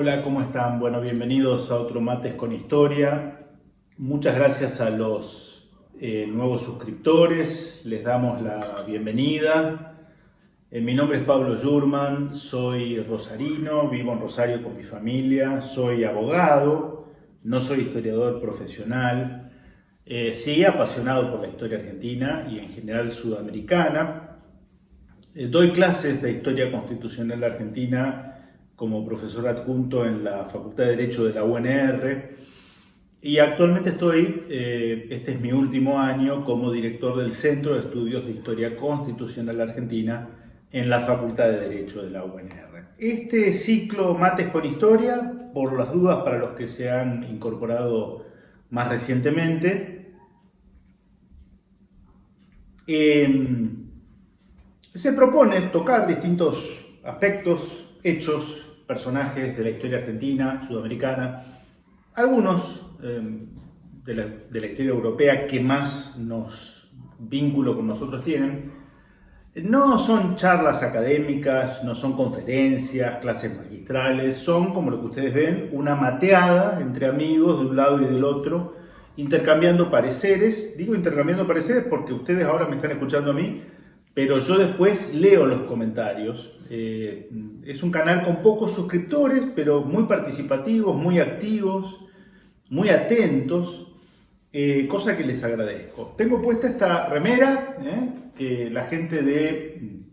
Hola, ¿cómo están? Bueno, bienvenidos a otro Mates con Historia. Muchas gracias a los nuevos suscriptores, les damos la bienvenida. Mi nombre es Pablo Yurman, soy rosarino, vivo en Rosario con mi familia, soy abogado, no soy historiador profesional, sí apasionado por la historia argentina y en general sudamericana. Doy clases de historia constitucional argentina como profesor adjunto en la Facultad de Derecho de la UNR y actualmente este es mi último año como director del Centro de Estudios de Historia Constitucional Argentina en la Facultad de Derecho de la UNR. Este ciclo Mates con Historia, por las dudas para los que se han incorporado más recientemente, se propone tocar distintos aspectos, hechos, personajes de la historia argentina, sudamericana, algunos de la historia europea que más vínculo con nosotros tienen. No son charlas académicas, no son conferencias, clases magistrales, son, como lo que ustedes ven, una mateada entre amigos de un lado y del otro, intercambiando pareceres. Digo intercambiando pareceres porque ustedes ahora me están escuchando a mí, pero yo después leo los comentarios. Es un canal con pocos suscriptores, pero muy participativos, muy activos, muy atentos, cosa que les agradezco. Tengo puesta esta remera, que la gente de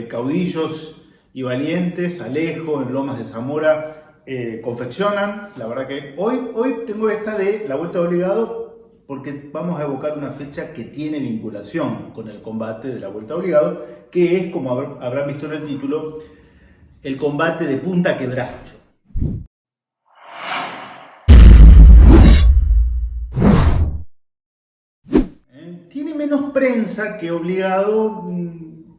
Caudillos y Valientes, Alejo, en Lomas de Zamora, confeccionan. La verdad que hoy tengo esta de la Vuelta de Obligado, porque vamos a evocar una fecha que tiene vinculación con el combate de la Vuelta Obligado, que es, como habrán visto en el título, el combate de Punta Quebracho. Tiene menos prensa que Obligado,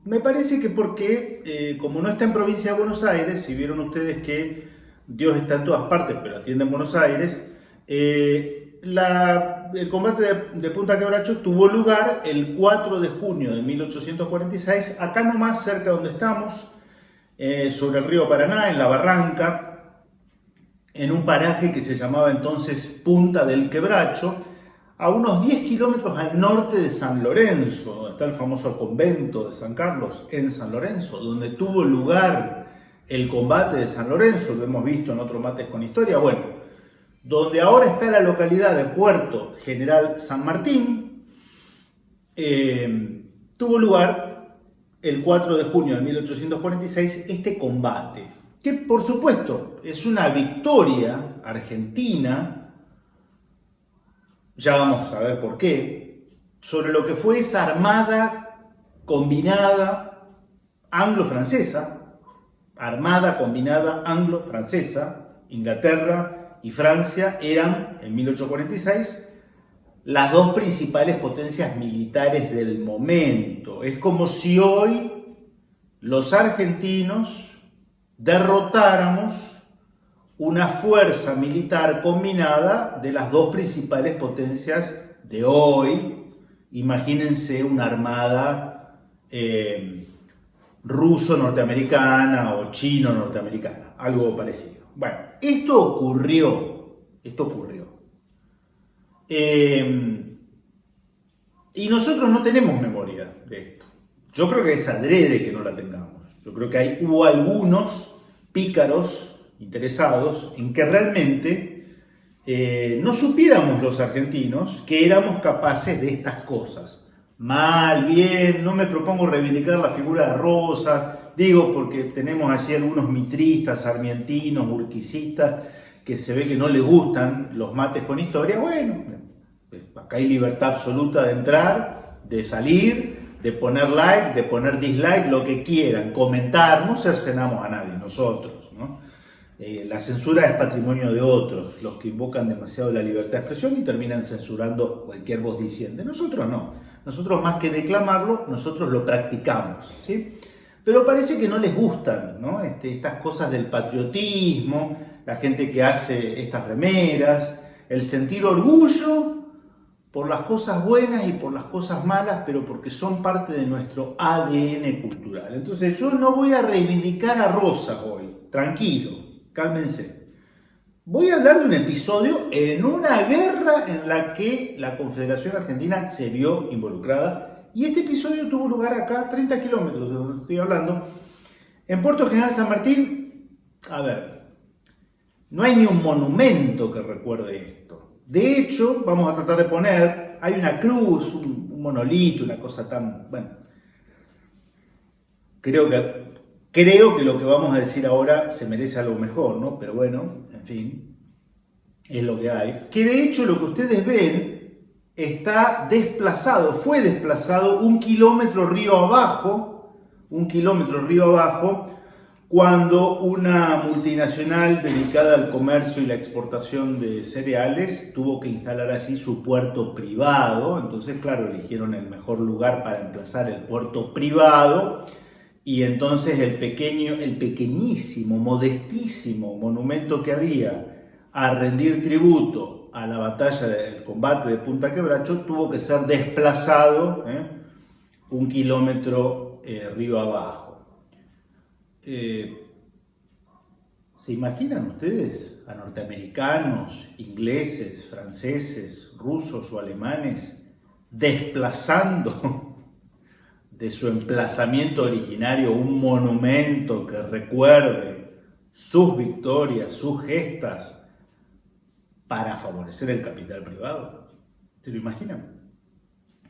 me parece que porque, como no está en provincia de Buenos Aires, si vieron ustedes que Dios está en todas partes, pero atiende en Buenos Aires, el combate de Punta Quebracho tuvo lugar el 4 de junio de 1846, acá nomás cerca donde estamos, sobre el río Paraná, en la Barranca, en un paraje que se llamaba entonces Punta del Quebracho, a unos 10 kilómetros al norte de San Lorenzo, donde está el famoso convento de San Carlos, en San Lorenzo, donde tuvo lugar el combate de San Lorenzo, lo hemos visto en otros Mates con Historia. Bueno, donde ahora está la localidad de Puerto General San Martín, tuvo lugar el 4 de junio de 1846 este combate, que por supuesto es una victoria argentina, ya vamos a ver por qué, sobre lo que fue esa armada combinada anglo-francesa, Inglaterra y Francia eran, en 1846, las dos principales potencias militares del momento. Es como si hoy los argentinos derrotáramos una fuerza militar combinada de las dos principales potencias de hoy. Imagínense una armada ruso-norteamericana o chino-norteamericana, algo parecido. Bueno, esto ocurrió. Y nosotros no tenemos memoria de esto. Yo creo que es adrede que no la tengamos. Yo creo que hubo algunos pícaros interesados en que realmente no supiéramos los argentinos que éramos capaces de estas cosas. Mal, bien, no me propongo reivindicar la figura de Rosas, digo porque tenemos allí algunos mitristas, sarmientinos, urquicistas, que se ve que no les gustan los mates con historia. Bueno, acá hay libertad absoluta de entrar, de salir, de poner like, de poner dislike, lo que quieran, comentar, no cercenamos a nadie, nosotros, ¿no? La censura es patrimonio de otros, los que invocan demasiado la libertad de expresión y terminan censurando cualquier voz diciente. Nosotros no, nosotros más que declamarlo, nosotros lo practicamos, ¿sí? Pero parece que no les gustan, ¿no? Estas cosas del patriotismo, la gente que hace estas remeras, el sentir orgullo por las cosas buenas y por las cosas malas, pero porque son parte de nuestro ADN cultural. Entonces yo no voy a reivindicar a Rosas hoy, tranquilo. cálmense. Voy a hablar de un episodio en una guerra en la que la Confederación Argentina se vio involucrada. Y este episodio tuvo lugar acá, 30 kilómetros de donde estoy hablando, en Puerto General San Martín. A ver, no hay ni un monumento que recuerde esto. De hecho, vamos a tratar de poner, hay una cruz, un monolito, una cosa tan, bueno, creo que lo que vamos a decir ahora se merece algo mejor, ¿no? Pero bueno, en fin, es lo que hay. Que de hecho lo que ustedes ven está desplazado, fue desplazado 1 kilómetro río abajo, cuando una multinacional dedicada al comercio y la exportación de cereales tuvo que instalar allí su puerto privado. Entonces, claro, eligieron el mejor lugar para emplazar el puerto privado. Y entonces el pequeñísimo, modestísimo monumento que había a rendir tributo a la batalla del combate de Punta Quebracho tuvo que ser desplazado 1 kilómetro río abajo. ¿Se imaginan ustedes a norteamericanos, ingleses, franceses, rusos o alemanes desplazando de su emplazamiento originario un monumento que recuerde sus victorias, sus gestas, para favorecer el capital privado? ¿Se lo imaginan?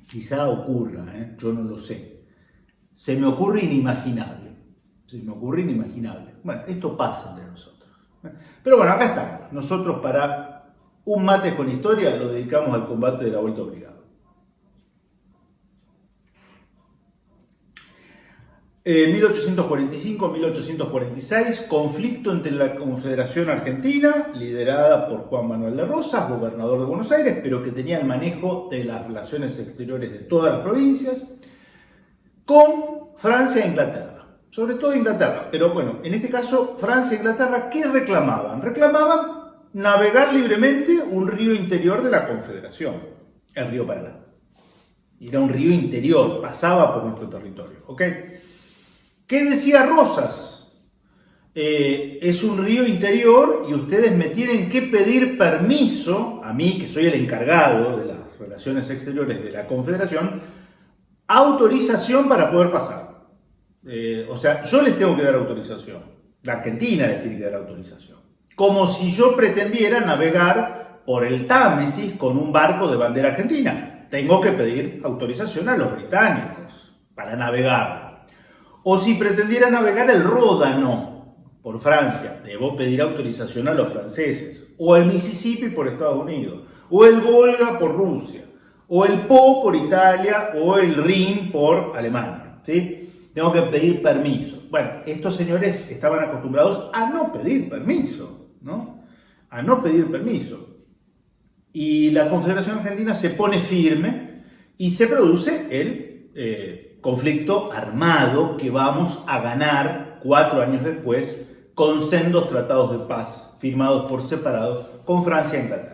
Quizá ocurra, yo no lo sé. Se me ocurre inimaginable. Bueno, esto pasa entre nosotros. Pero bueno, acá estamos. Nosotros, para un mate con historia, lo dedicamos al combate de la Vuelta Obligado. 1845-1846, conflicto entre la Confederación Argentina, liderada por Juan Manuel de Rosas, gobernador de Buenos Aires, pero que tenía el manejo de las relaciones exteriores de todas las provincias, con Francia e Inglaterra. Sobre todo Inglaterra, pero bueno, en este caso Francia e Inglaterra, ¿qué reclamaban? Reclamaban navegar libremente un río interior de la Confederación, el río Paraná. Era un río interior, pasaba por nuestro territorio, ¿ok? ¿Qué decía Rosas? Es un río interior y ustedes me tienen que pedir permiso, a mí que soy el encargado de las relaciones exteriores de la Confederación, autorización para poder pasar. O sea, yo les tengo que dar autorización. La Argentina les tiene que dar autorización. Como si yo pretendiera navegar por el Támesis con un barco de bandera argentina. Tengo que pedir autorización a los británicos para navegar. O si pretendiera navegar el Ródano por Francia, debo pedir autorización a los franceses. O el Mississippi por Estados Unidos. O el Volga por Rusia. O el Po por Italia. O el Rin por Alemania. ¿Sí? Tengo que pedir permiso. Bueno, estos señores estaban acostumbrados a no pedir permiso, ¿no? A no pedir permiso. Y la Confederación Argentina se pone firme y se produce el conflicto armado que vamos a ganar 4 años después con sendos tratados de paz firmados por separado con Francia e Inglaterra.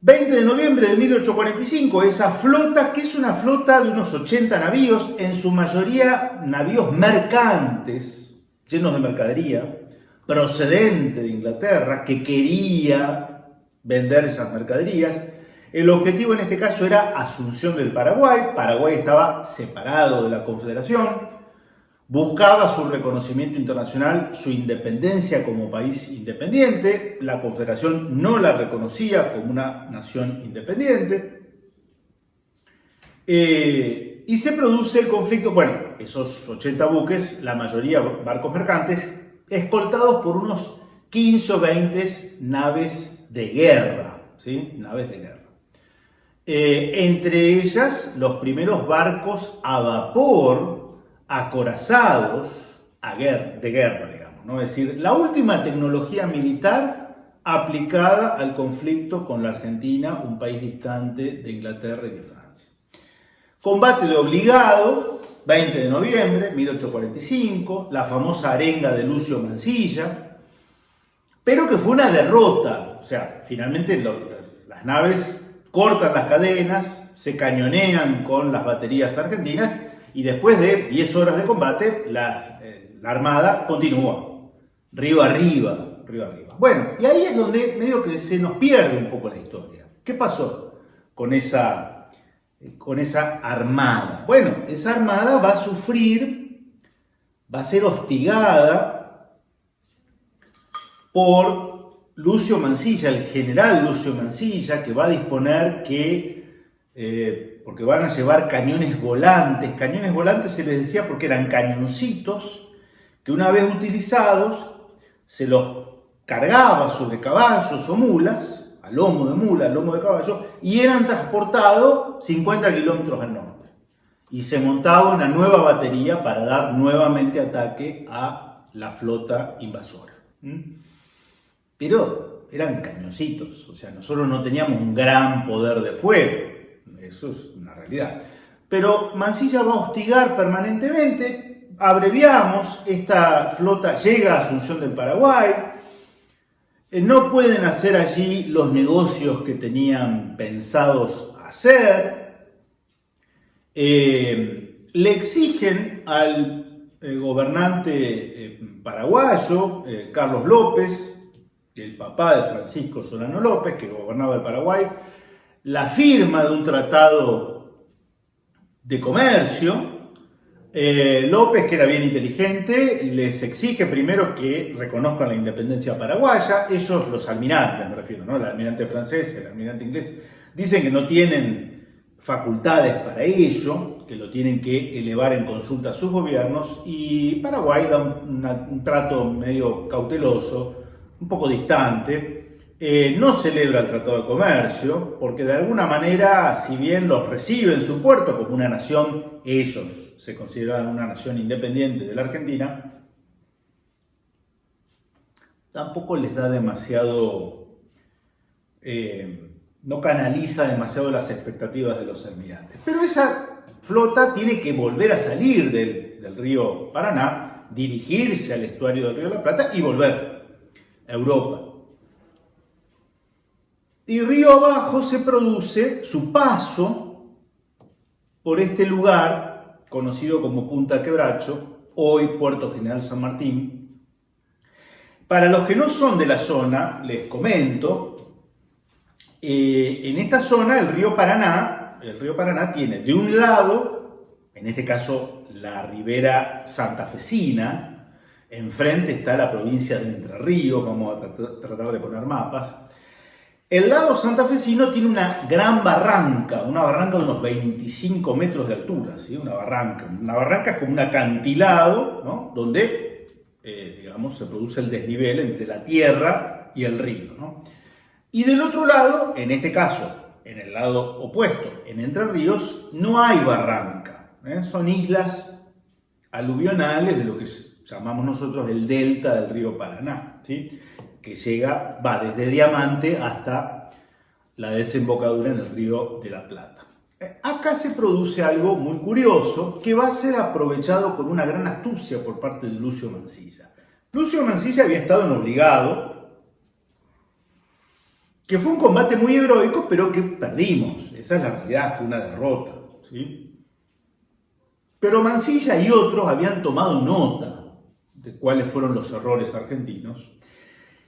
20 de noviembre de 1845, esa flota, que es una flota de unos 80 navíos, en su mayoría navíos mercantes, llenos de mercadería, procedente de Inglaterra, que quería vender esas mercaderías. El objetivo en este caso era Asunción del Paraguay. Paraguay estaba separado de la Confederación. Buscaba su reconocimiento internacional, su independencia como país independiente. La Confederación no la reconocía como una nación independiente. Y se produce el conflicto, bueno, esos 80 buques, la mayoría barcos mercantes, escoltados por unos 15 o 20 naves de guerra, ¿sí? Naves de guerra. Entre ellas, los primeros barcos a vapor acorazados de guerra, digamos, ¿no? Es decir, la última tecnología militar aplicada al conflicto con la Argentina, un país distante de Inglaterra y de Francia. Combate de obligado, 20 de noviembre de 1845, la famosa arenga de Lucio Mansilla, pero que fue una derrota. O sea, finalmente las naves cortan las cadenas, se cañonean con las baterías argentinas y después de 10 horas de combate la armada continúa, río arriba, río arriba. Bueno, y ahí es donde medio que se nos pierde un poco la historia. ¿Qué pasó con esa armada? Bueno, esa armada va a sufrir, va a ser hostigada por Lucio Mansilla, el general Lucio Mansilla, que va a disponer que, porque van a llevar cañones volantes se les decía porque eran cañoncitos que una vez utilizados se los cargaba sobre caballos o mulas, a lomo de mula, a lomo de caballo, y eran transportados 50 kilómetros al norte. Y se montaba una nueva batería para dar nuevamente ataque a la flota invasora. Pero eran cañoncitos, o sea, nosotros no teníamos un gran poder de fuego, eso es una realidad. Pero Mansilla va a hostigar permanentemente, abreviamos, esta flota llega a Asunción del Paraguay, no pueden hacer allí los negocios que tenían pensados hacer, le exigen al gobernante paraguayo, Carlos López, el papá de Francisco Solano López, que gobernaba el Paraguay, la firma de un tratado de comercio. López, que era bien inteligente, les exige primero que reconozcan la independencia paraguaya. Ellos, los almirantes, me refiero, ¿no? El almirante francés, el almirante inglés, dicen que no tienen facultades para ello, que lo tienen que elevar en consulta a sus gobiernos, y Paraguay da un trato medio cauteloso, un poco distante. No celebra el Tratado de Comercio, porque de alguna manera, si bien los recibe en su puerto como una nación, ellos se consideraban una nación independiente de la Argentina, tampoco les da demasiado, no canaliza demasiado las expectativas de los almirantes. Pero esa flota tiene que volver a salir del río Paraná, dirigirse al estuario del río de la Plata y volver a Europa. Y río abajo se produce su paso por este lugar conocido como Punta Quebracho, hoy Puerto General San Martín. Para los que no son de la zona, les comento, en esta zona el río Paraná tiene de un lado, en este caso la ribera santafesina, enfrente está la provincia de Entre Ríos, vamos a tratar de poner mapas. El lado santafesino tiene una gran barranca, una barranca de unos 25 metros de altura, ¿sí? Una barranca es como un acantilado, ¿no? Donde, digamos, se produce el desnivel entre la tierra y el río, ¿no? Y del otro lado, en este caso, en el lado opuesto, en Entre Ríos, no hay barranca, son islas aluvionales de lo que llamamos nosotros el delta del río Paraná, ¿sí? Que va desde Diamante hasta la desembocadura en el río de la Plata. Acá se produce algo muy curioso que va a ser aprovechado con una gran astucia por parte de Lucio Mansilla. Lucio Mansilla había estado en Obligado, que fue un combate muy heroico, pero que perdimos. Esa es la realidad, fue una derrota, ¿sí? Pero Mansilla y otros habían tomado nota de cuáles fueron los errores argentinos.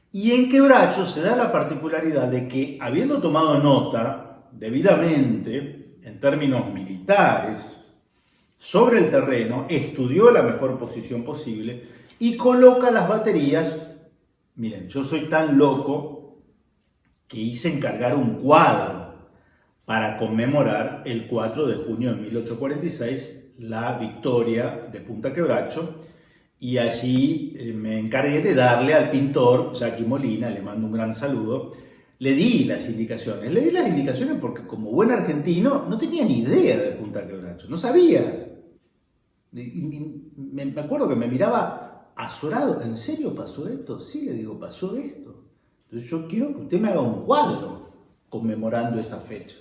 Y en Quebracho se da la particularidad de que, habiendo tomado nota debidamente, en términos militares, sobre el terreno, estudió la mejor posición posible y coloca las baterías. Miren, yo soy tan loco que hice encargar un cuadro para conmemorar el 4 de junio de 1846, la victoria de Punta Quebracho. Y allí me encargué de darle al pintor Jackie Molina, le mando un gran saludo, le di las indicaciones porque como buen argentino no tenía ni idea de Punta Quebracho, no sabía. Me acuerdo que me miraba azorado, ¿en serio pasó esto? Sí, le digo, pasó esto. Entonces yo quiero que usted me haga un cuadro conmemorando esa fecha.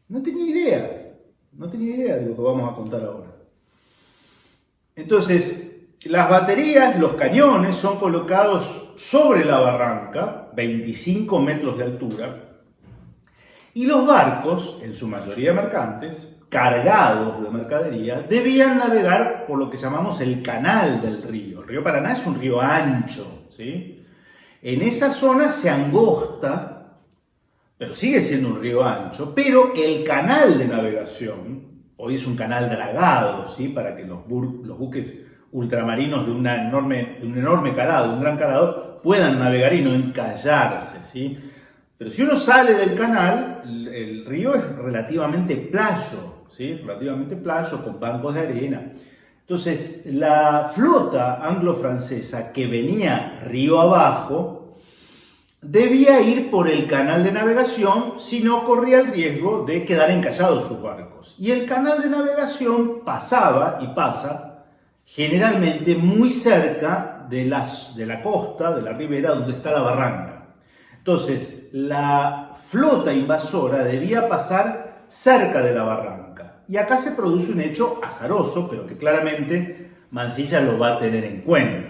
No tenía idea de lo que vamos a contar ahora. Entonces, las baterías, los cañones son colocados sobre la barranca, 25 metros de altura, y los barcos, en su mayoría mercantes, cargados de mercadería, debían navegar por lo que llamamos el canal del río. El río Paraná es un río ancho, ¿sí? En esa zona se angosta, pero sigue siendo un río ancho, pero el canal de navegación, hoy es un canal dragado, ¿sí? Para que los buques ultramarinos de un enorme calado, de un gran calado, puedan navegar y no encallarse, ¿sí? Pero si uno sale del canal, el río es relativamente playo, ¿sí? Relativamente playo, con bancos de arena. Entonces, la flota anglo-francesa que venía río abajo debía ir por el canal de navegación, si no corría el riesgo de quedar encallados sus barcos. Y el canal de navegación pasaba y pasa generalmente muy cerca de la costa, de la ribera donde está la barranca. Entonces, la flota invasora debía pasar cerca de la barranca. Y acá se produce un hecho azaroso, pero que claramente Mansilla lo va a tener en cuenta.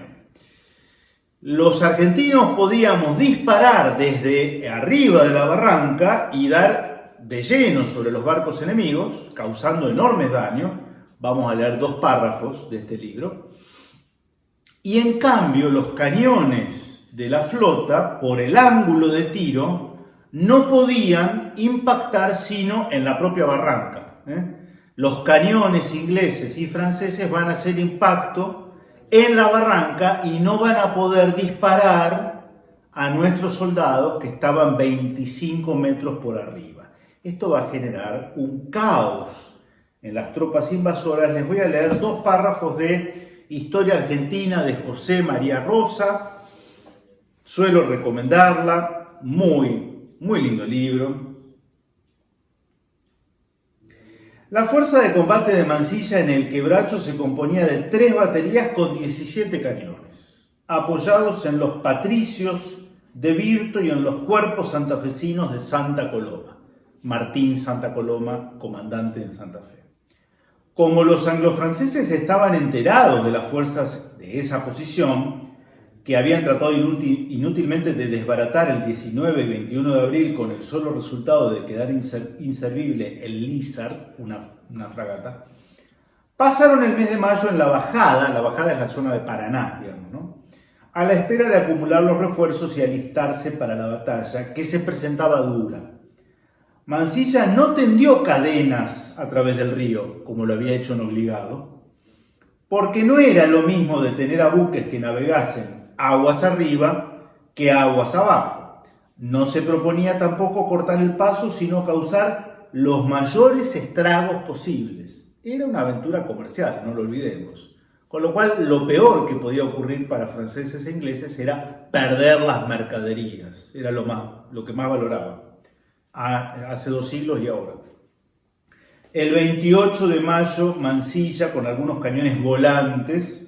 Los argentinos podíamos disparar desde arriba de la barranca y dar de lleno sobre los barcos enemigos, causando enormes daños. Vamos a leer 2 párrafos de este libro. Y en cambio, los cañones de la flota, por el ángulo de tiro, no podían impactar sino en la propia barranca. Los cañones ingleses y franceses van a hacer impacto en la barranca y no van a poder disparar a nuestros soldados que estaban 25 metros por arriba. Esto va a generar un caos en las tropas invasoras. Les voy a leer 2 párrafos de Historia Argentina de José María Rosa. Suelo recomendarla, muy lindo libro. La fuerza de combate de Mansilla en el Quebracho se componía de 3 baterías con 17 cañones, apoyados en los patricios de Virto y en los cuerpos santafesinos de Santa Coloma. Martín Santa Coloma, comandante en Santa Fe. Como los anglofranceses estaban enterados de las fuerzas de esa posición, que habían tratado inútilmente de desbaratar el 19 y 21 de abril con el solo resultado de quedar inservible el Lizard, una fragata, pasaron el mes de mayo en la bajada es la zona de Paraná, digamos, ¿no? A la espera de acumular los refuerzos y alistarse para la batalla, que se presentaba dura. Mansilla no tendió cadenas a través del río, como lo había hecho en Obligado, porque no era lo mismo detener a buques que navegasen aguas arriba que aguas abajo. No se proponía tampoco cortar el paso, sino causar los mayores estragos posibles. Era una aventura comercial, no lo olvidemos. Con lo cual, lo peor que podía ocurrir para franceses e ingleses era perder las mercaderías. Era lo que más valoraban. Hace 2 siglos y ahora. El 28 de mayo, Mansilla, con algunos cañones volantes,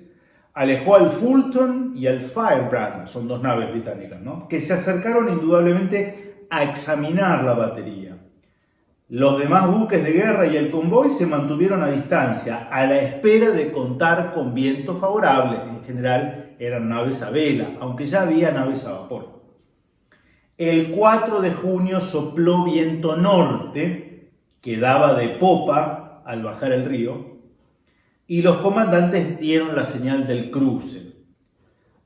alejó al Fulton y al Firebrand, son 2 naves británicas, ¿no?, que se acercaron indudablemente a examinar la batería. Los demás buques de guerra y el convoy se mantuvieron a distancia, a la espera de contar con viento favorable. En general eran naves a vela, aunque ya había naves a vapor. El 4 de junio sopló viento norte, que daba de popa al bajar el río, y los comandantes dieron la señal del cruce.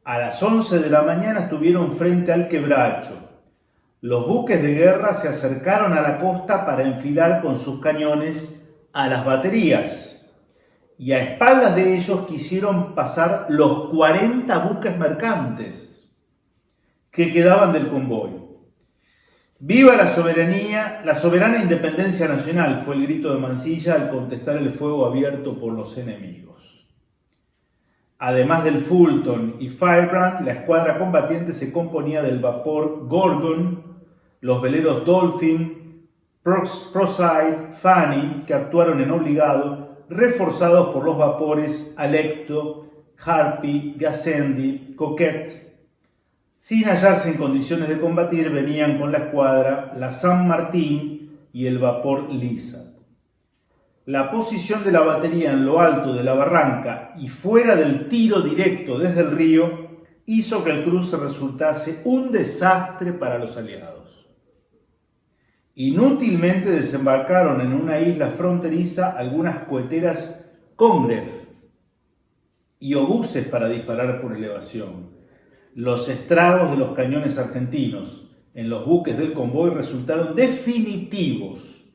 A las 11 de la mañana estuvieron frente al Quebracho. Los buques de guerra se acercaron a la costa para enfilar con sus cañones a las baterías, y a espaldas de ellos quisieron pasar los 40 buques mercantes que quedaban del convoy. ¡Viva la soberanía, la soberana independencia nacional!, fue el grito de Mansilla al contestar el fuego abierto por los enemigos. Además del Fulton y Firebrand, la escuadra combatiente se componía del vapor Gorgon, los veleros Dolphin, Procide, Fanny, que actuaron en Obligado, reforzados por los vapores Alecto, Harpy, Gassendi, Coquette. Sin hallarse en condiciones de combatir, venían con la escuadra la San Martín y el vapor Lizard. La posición de la batería en lo alto de la barranca y fuera del tiro directo desde el río hizo que el cruce resultase un desastre para los aliados. Inútilmente desembarcaron en una isla fronteriza algunas coheteras Congreve y obuses para disparar por elevación. los estragos de los cañones argentinos en los buques del convoy resultaron definitivos.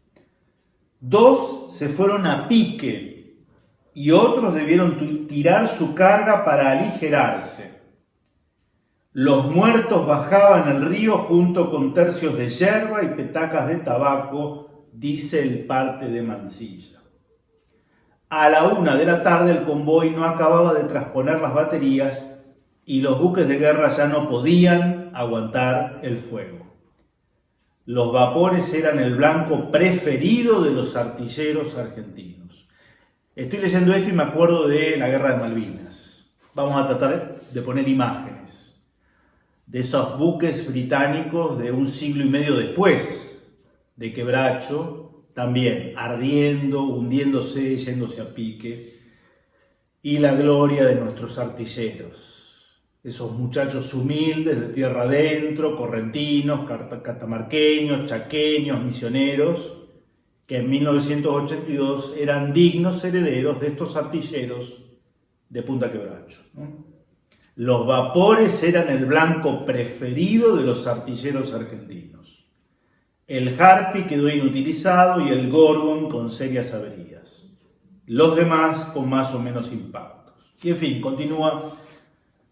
2 se fueron a pique y otros debieron tirar su carga para aligerarse. Los muertos bajaban el río junto con tercios de yerba y petacas de tabaco, dice el parte de Mansilla. A la 1 de la tarde el convoy no acababa de trasponer las baterías y los buques de guerra ya no podían aguantar el fuego. Los vapores eran el blanco preferido de los artilleros argentinos. Estoy leyendo esto y me acuerdo de la Guerra de Malvinas. Vamos a tratar de poner imágenes de esos buques británicos de un siglo y medio después de Quebracho, también ardiendo, hundiéndose, yéndose a pique, y la gloria de nuestros artilleros. Esos muchachos humildes de tierra adentro, correntinos, catamarqueños, chaqueños, misioneros, que en 1982 eran dignos herederos de estos artilleros de Punta Quebracho, ¿no? Los vapores eran el blanco preferido de los artilleros argentinos. El Harpy quedó inutilizado y el Gorgon con serias averías. Los demás con más o menos impactos. Y en fin, continúa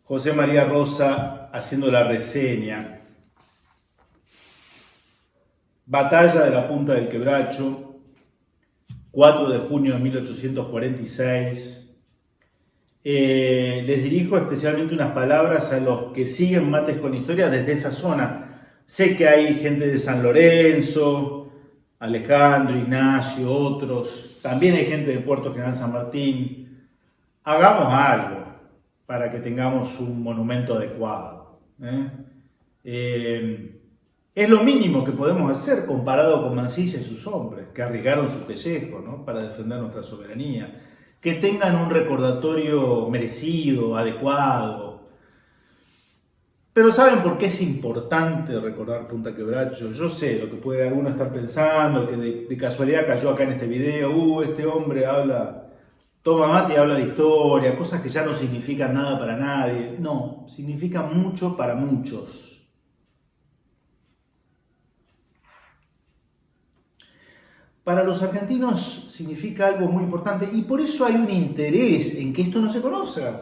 José María Rosa haciendo la reseña. Batalla de la Punta del Quebracho, 4 de junio de 1846. Les dirijo especialmente unas palabras a los que siguen Mates con Historia desde esa zona. Sé que hay gente de San Lorenzo, Alejandro, Ignacio, otros. También hay gente de Puerto General San Martín. Hagamos algo para que tengamos un monumento adecuado. Es lo mínimo que podemos hacer comparado con Mansilla y sus hombres, que arriesgaron su pellejo, ¿no?, para defender nuestra soberanía. Que tengan un recordatorio merecido, adecuado. Pero ¿saben por qué es importante recordar Punta Quebracho? Yo sé lo que puede alguno estar pensando, que de casualidad cayó acá en este video, este hombre toma mate y habla de historia, cosas que ya no significan nada para nadie. No, significan mucho para muchos. Para los argentinos significa algo muy importante y por eso hay un interés en que esto no se conozca.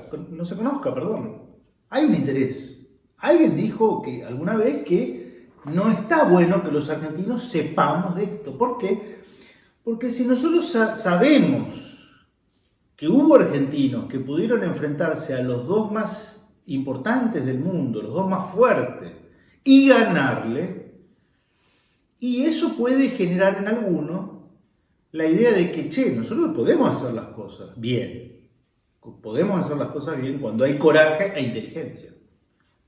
Hay un interés. Alguien dijo que alguna vez que no está bueno que los argentinos sepamos de esto. ¿Por qué? Porque si nosotros sabemos que hubo argentinos que pudieron enfrentarse a los dos más importantes del mundo, los dos más fuertes, y ganarle, y eso puede generar en alguno la idea de que, nosotros podemos hacer las cosas bien. Podemos hacer las cosas bien cuando hay coraje e inteligencia.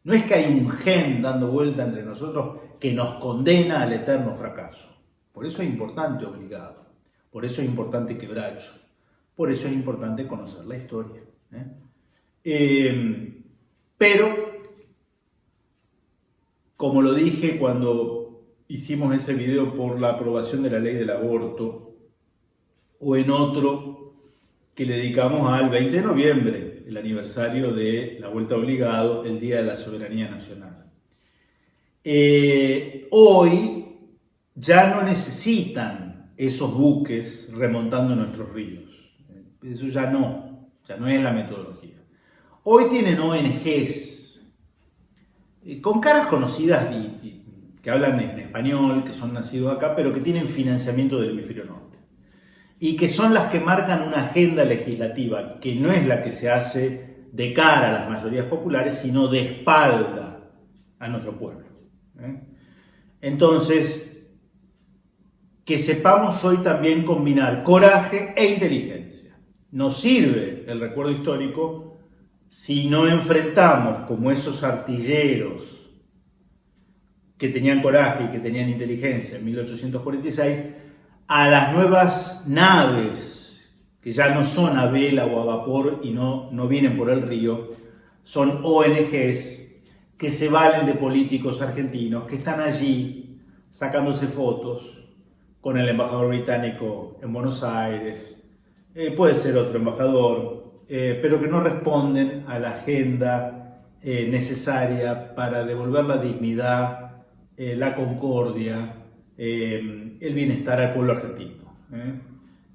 No es que hay un gen dando vuelta entre nosotros que nos condena al eterno fracaso. Por eso es importante Obligado. Por eso es importante Quebracho. Por eso es importante conocer la historia. Pero, como lo dije cuando hicimos ese video por la aprobación de la ley del aborto, o en otro que le dedicamos al 20 de noviembre, el aniversario de la Vuelta a Obligado, el Día de la Soberanía Nacional. Hoy ya no necesitan esos buques remontando nuestros ríos. Eso ya no es la metodología. Hoy tienen ONGs con caras conocidas y que hablan en español, que son nacidos acá, pero que tienen financiamiento del hemisferio norte. Y que son las que marcan una agenda legislativa, que no es la que se hace de cara a las mayorías populares, sino de espalda a nuestro pueblo. Entonces, que sepamos hoy también combinar coraje e inteligencia. Nos sirve el recuerdo histórico si no enfrentamos como esos artilleros que tenían coraje y que tenían inteligencia en 1846 a las nuevas naves que ya no son a vela o a vapor y no vienen por el río, son ONGs que se valen de políticos argentinos que están allí sacándose fotos con el embajador británico en Buenos Aires, puede ser otro embajador, pero que no responden a la agenda necesaria para devolver la dignidad, la concordia, el bienestar al pueblo argentino.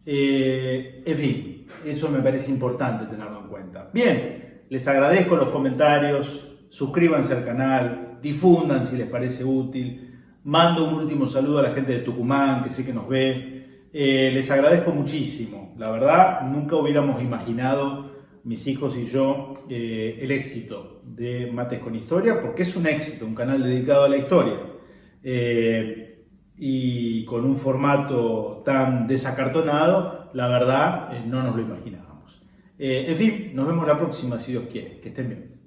En fin, eso me parece importante tenerlo en cuenta. Bien, les agradezco los comentarios, suscríbanse al canal, difundan si les parece útil. Mando un último saludo a la gente de Tucumán, que sé que nos ve. Les agradezco muchísimo. La verdad, nunca hubiéramos imaginado, mis hijos y yo, el éxito de Mates con Historia, porque es un éxito, un canal dedicado a la historia. Y con un formato tan desacartonado, la verdad, no nos lo imaginábamos. En fin, nos vemos la próxima, si Dios quiere. Que estén bien.